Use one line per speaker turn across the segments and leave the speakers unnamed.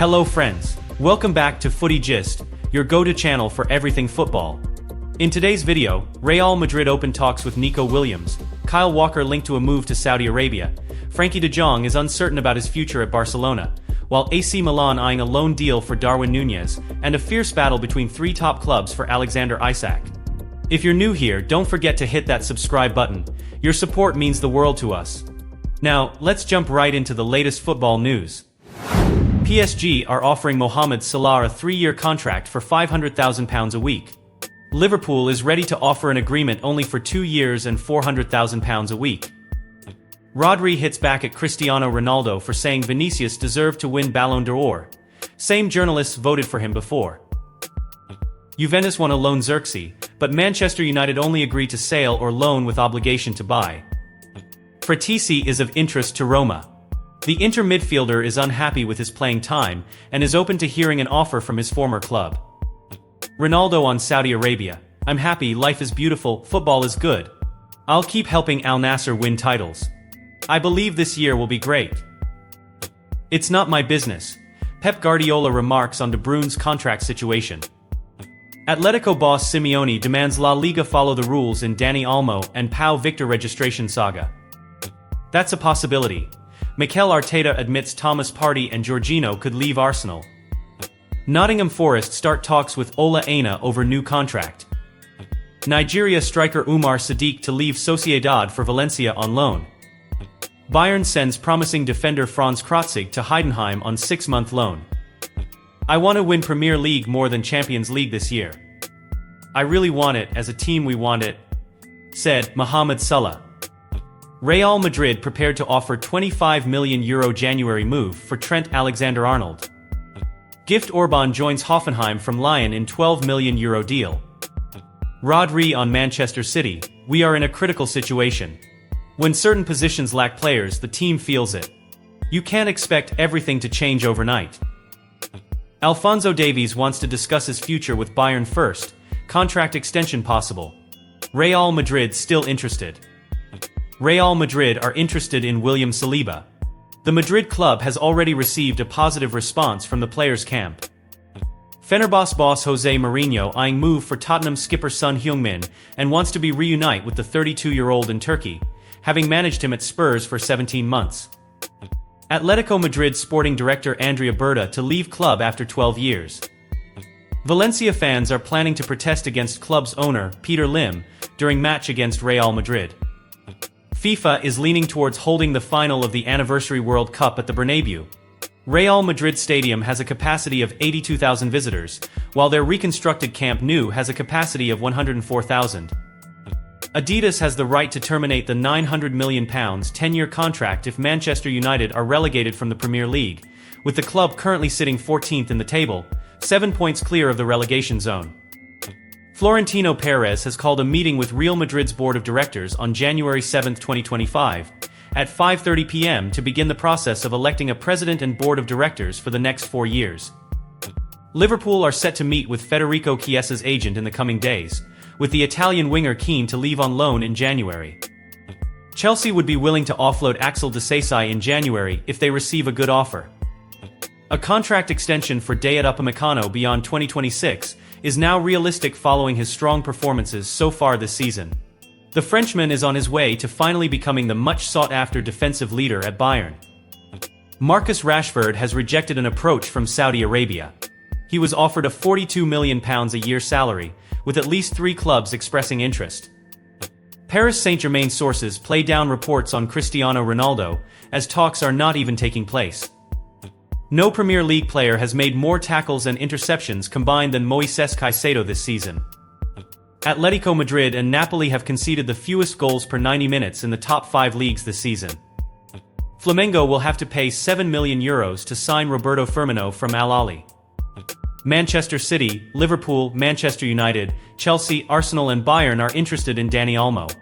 Hello friends, welcome back to Footy Gist, your go-to channel for everything football. In today's video, Real Madrid open talks with Nico Williams, Kyle Walker linked to a move to Saudi Arabia, Frankie de Jong is uncertain about his future at Barcelona, while AC Milan eyeing a loan deal for Darwin Núñez, and a fierce battle between three top clubs for Alexander Isak. If you're new here, don't forget to hit that subscribe button. Your support means the world to us. Now, let's jump right into the latest football news. PSG are offering Mohamed Salah a 3-year contract for £500,000 a week. Liverpool is ready to offer an agreement only for 2 years and £400,000 a week. Rodri hits back at Cristiano Ronaldo for saying Vinicius deserved to win Ballon d'Or. Same journalists voted for him before. Juventus won a loan Xerxes, but Manchester United only agreed to sale or loan with obligation to buy. Fratesi is of interest to Roma. The Inter midfielder is unhappy with his playing time and is open to hearing an offer from his former club. Ronaldo on Saudi Arabia. I'm happy, life is beautiful, football is good. I'll keep helping Al Nassr win titles. I believe this year will be great. It's not my business. Pep Guardiola remarks on De Bruyne's contract situation. Atletico boss Simeone demands La Liga follow the rules in Dani Olmo and Pau Victor registration saga. That's a possibility. Mikel Arteta admits Thomas Partey and Jorginho could leave Arsenal. Nottingham Forest start talks with Ola Aina over new contract. Nigeria striker Umar Sadiq to leave Sociedad for Valencia on loan. Bayern sends promising defender Franz Krotzig to Heidenheim on 6-month loan. I want to win Premier League more than Champions League this year. I really want it, as a team we want it, said Mohamed Salah. Real Madrid prepared to offer €25 million January move for Trent Alexander-Arnold. Gift Orban joins Hoffenheim from Lyon in €12 million deal. Rodri on Manchester City. We are in a critical situation. When certain positions lack players, the team feels it. You can't expect everything to change overnight. Alphonso Davies wants to discuss his future with Bayern first. Contract extension possible. Real Madrid still interested. Real Madrid are interested in William Saliba. The Madrid club has already received a positive response from the players' camp. Fenerbahce boss Jose Mourinho eyeing move for Tottenham skipper Son Heung-min and wants to be reunite with the 32-year-old in Turkey, having managed him at Spurs for 17 months. Atletico Madrid sporting director Andrea Berta to leave club after 12 years. Valencia fans are planning to protest against club's owner, Peter Lim, during match against Real Madrid. FIFA is leaning towards holding the final of the Anniversary World Cup at the Bernabeu. Real Madrid Stadium has a capacity of 82,000 visitors, while their reconstructed Camp Nou has a capacity of 104,000. Adidas has the right to terminate the £900 million 10-year contract if Manchester United are relegated from the Premier League, with the club currently sitting 14th in the table, 7 points clear of the relegation zone. Florentino Perez has called a meeting with Real Madrid's board of directors on January 7, 2025, at 5:30 p.m. to begin the process of electing a president and board of directors for the next 4 years. Liverpool are set to meet with Federico Chiesa's agent in the coming days, with the Italian winger keen to leave on loan in January. Chelsea would be willing to offload Axel Disasi in January if they receive a good offer. A contract extension for Dayot Upamecano beyond 2026 is now realistic following his strong performances so far this season. The Frenchman is on his way to finally becoming the much-sought-after defensive leader at Bayern. Marcus Rashford has rejected an approach from Saudi Arabia. He was offered a £42 million a year salary, with at least 3 clubs expressing interest. Paris Saint-Germain sources play down reports on Cristiano Ronaldo, as talks are not even taking place. No Premier League player has made more tackles and interceptions combined than Moises Caicedo this season. Atletico Madrid and Napoli have conceded the fewest goals per 90 minutes in the top 5 leagues this season. Flamengo will have to pay €7 million to sign Roberto Firmino from Al Ahly. Manchester City, Liverpool, Manchester United, Chelsea, Arsenal and Bayern are interested in Dani Olmo.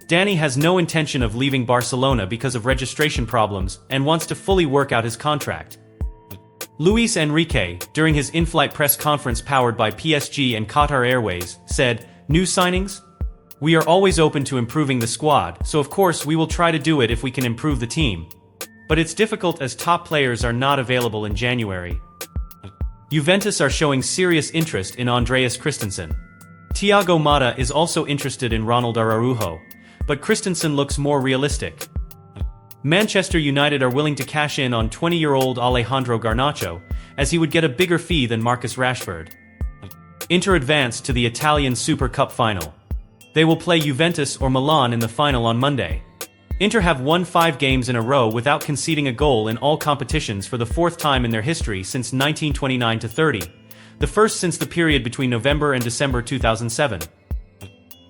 Dani has no intention of leaving Barcelona because of registration problems and wants to fully work out his contract. Luis Enrique, during his in-flight press conference powered by PSG and Qatar Airways, said, "New signings? We are always open to improving the squad, so of course we will try to do it if we can improve the team. But it's difficult as top players are not available in January. Juventus are showing serious interest in Andreas Christensen. Thiago Motta is also interested in Ronald Araujo, but Christensen looks more realistic. Manchester United are willing to cash in on 20-year-old Alejandro Garnacho, as he would get a bigger fee than Marcus Rashford. Inter advanced to the Italian Super Cup final. They will play Juventus or Milan in the final on Monday. Inter have won 5 games in a row without conceding a goal in all competitions for the 4th time in their history since 1929-30, the first since the period between November and December 2007.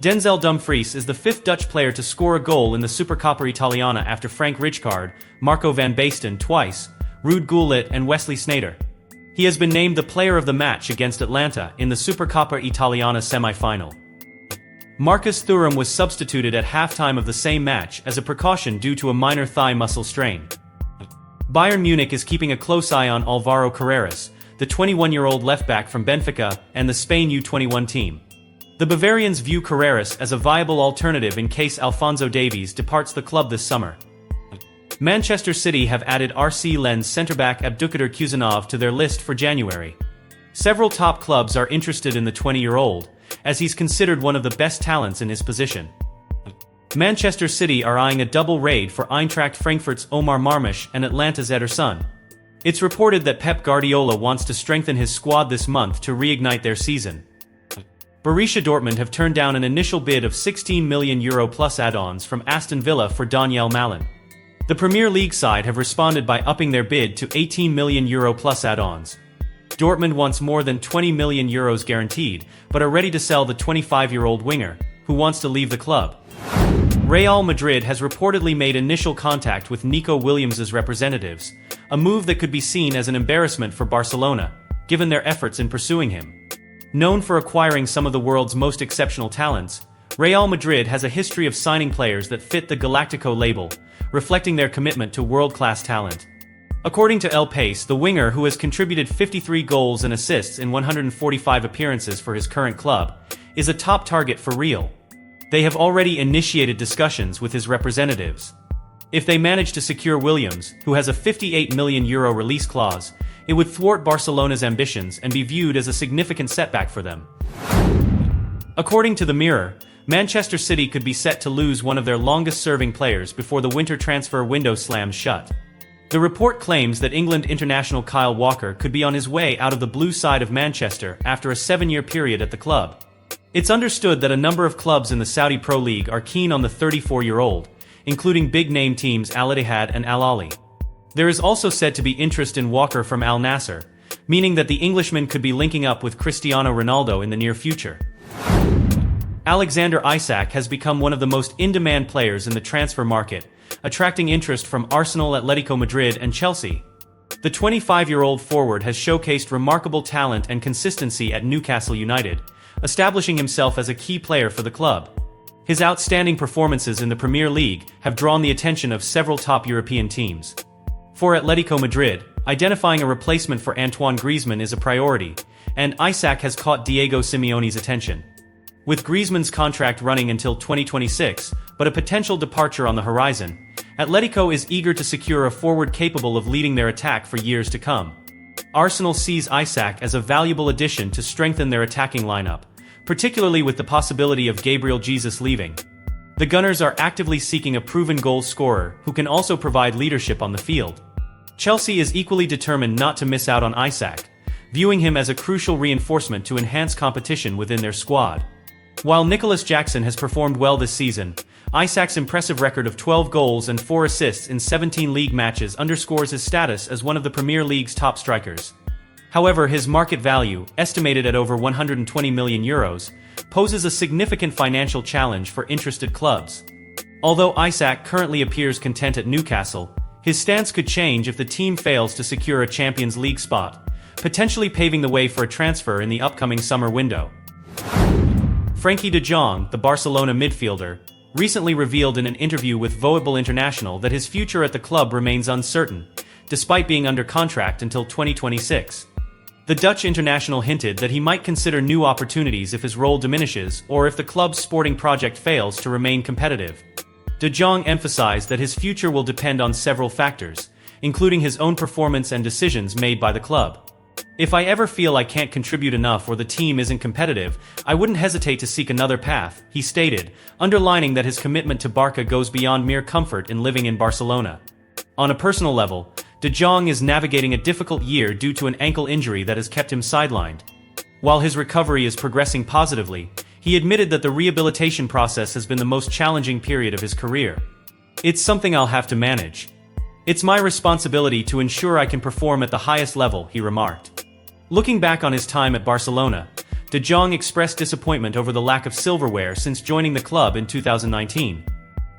Denzel Dumfries is the 5th Dutch player to score a goal in the Supercoppa Italiana after Frank Rijkaard, Marco van Basten twice, Ruud Gullit and Wesley Sneijder. He has been named the player of the match against Atlanta in the Supercoppa Italiana semi-final. Marcus Thuram was substituted at halftime of the same match as a precaution due to a minor thigh muscle strain. Bayern Munich is keeping a close eye on Alvaro Carreras, the 21-year-old left-back from Benfica and the Spain U21 team. The Bavarians view Carreras as a viable alternative in case Alphonso Davies departs the club this summer. Manchester City have added RC Lens centre-back Abdulkadir Kuzanov to their list for January. Several top clubs are interested in the 20-year-old, as he's considered one of the best talents in his position. Manchester City are eyeing a double raid for Eintracht Frankfurt's Omar Marmush and Atlanta's Ederson. It's reported that Pep Guardiola wants to strengthen his squad this month to reignite their season. Borussia Dortmund have turned down an initial bid of €16 million plus add-ons from Aston Villa for Daniel Malin. The Premier League side have responded by upping their bid to €18 million plus add-ons. Dortmund wants more than €20 million guaranteed, but are ready to sell the 25-year-old winger, who wants to leave the club. Real Madrid has reportedly made initial contact with Nico Williams' representatives, a move that could be seen as an embarrassment for Barcelona, given their efforts in pursuing him. Known for acquiring some of the world's most exceptional talents, Real Madrid has a history of signing players that fit the Galactico label, reflecting their commitment to world-class talent. According to El País, the winger, who has contributed 53 goals and assists in 145 appearances for his current club, is a top target for Real. They have already initiated discussions with his representatives. If they manage to secure Williams, who has a €58 million release clause, it would thwart Barcelona's ambitions and be viewed as a significant setback for them. According to the Mirror, Manchester City could be set to lose one of their longest-serving players before the winter transfer window slams shut. The report claims that England international Kyle Walker could be on his way out of the blue side of Manchester after a 7-year period at the club. It's understood that a number of clubs in the Saudi Pro League are keen on the 34-year-old, including big-name teams Al Ittihad and Al Ahly. There is also said to be interest in Walker from Al Nassr, meaning that the Englishman could be linking up with Cristiano Ronaldo in the near future. Alexander Isak has become one of the most in-demand players in the transfer market, attracting interest from Arsenal, Atletico Madrid, and Chelsea. The 25-year-old forward has showcased remarkable talent and consistency at Newcastle United, establishing himself as a key player for the club. His outstanding performances in the Premier League have drawn the attention of several top European teams. For Atletico Madrid, identifying a replacement for Antoine Griezmann is a priority, and Isak has caught Diego Simeone's attention. With Griezmann's contract running until 2026, but a potential departure on the horizon, Atletico is eager to secure a forward capable of leading their attack for years to come. Arsenal sees Isak as a valuable addition to strengthen their attacking lineup, particularly with the possibility of Gabriel Jesus leaving. The Gunners are actively seeking a proven goal scorer who can also provide leadership on the field. Chelsea is equally determined not to miss out on Isak, viewing him as a crucial reinforcement to enhance competition within their squad. While Nicholas Jackson has performed well this season, Isak's impressive record of 12 goals and 4 assists in 17 league matches underscores his status as one of the Premier League's top strikers. However, his market value, estimated at over €120 million, poses a significant financial challenge for interested clubs. Although Isak currently appears content at Newcastle, his stance could change if the team fails to secure a Champions League spot, potentially paving the way for a transfer in the upcoming summer window. Frankie de Jong, the Barcelona midfielder, recently revealed in an interview with Voetbal International that his future at the club remains uncertain, despite being under contract until 2026. The Dutch international hinted that he might consider new opportunities if his role diminishes or if the club's sporting project fails to remain competitive. De Jong emphasized that his future will depend on several factors, including his own performance and decisions made by the club. If I ever feel I can't contribute enough or the team isn't competitive, I wouldn't hesitate to seek another path, he stated, underlining that his commitment to Barca goes beyond mere comfort in living in Barcelona. On a personal level, De Jong is navigating a difficult year due to an ankle injury that has kept him sidelined. While his recovery is progressing positively, he admitted that the rehabilitation process has been the most challenging period of his career. It's something I'll have to manage. It's my responsibility to ensure I can perform at the highest level, he remarked. Looking back on his time at Barcelona, De Jong expressed disappointment over the lack of silverware since joining the club in 2019.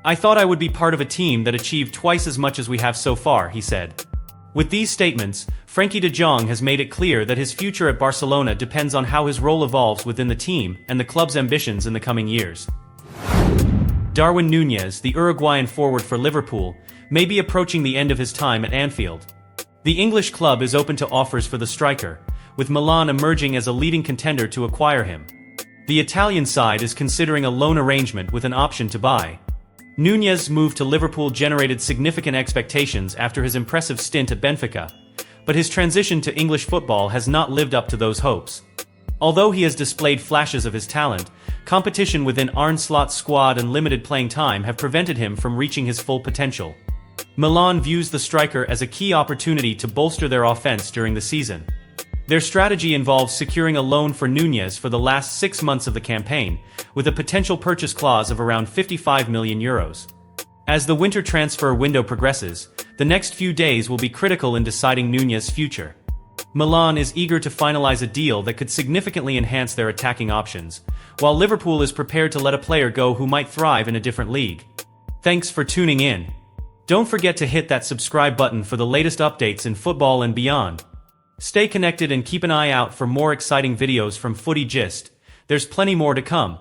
I thought I would be part of a team that achieved twice as much as we have so far, he said. With these statements, Frankie de Jong has made it clear that his future at Barcelona depends on how his role evolves within the team and the club's ambitions in the coming years. Darwin Núñez, the Uruguayan forward for Liverpool, may be approaching the end of his time at Anfield. The English club is open to offers for the striker, with Milan emerging as a leading contender to acquire him. The Italian side is considering a loan arrangement with an option to buy. Núñez's move to Liverpool generated significant expectations after his impressive stint at Benfica, but his transition to English football has not lived up to those hopes. Although he has displayed flashes of his talent, competition within Arne Slot's squad and limited playing time have prevented him from reaching his full potential. Milan views the striker as a key opportunity to bolster their offense during the season. Their strategy involves securing a loan for Núñez for the last 6 months of the campaign, with a potential purchase clause of around €55 million. As the winter transfer window progresses, the next few days will be critical in deciding Núñez's future. Milan is eager to finalize a deal that could significantly enhance their attacking options, while Liverpool is prepared to let a player go who might thrive in a different league. Thanks for tuning in. Don't forget to hit that subscribe button for the latest updates in football and beyond. Stay connected and keep an eye out for more exciting videos from Footy Gist. There's plenty more to come.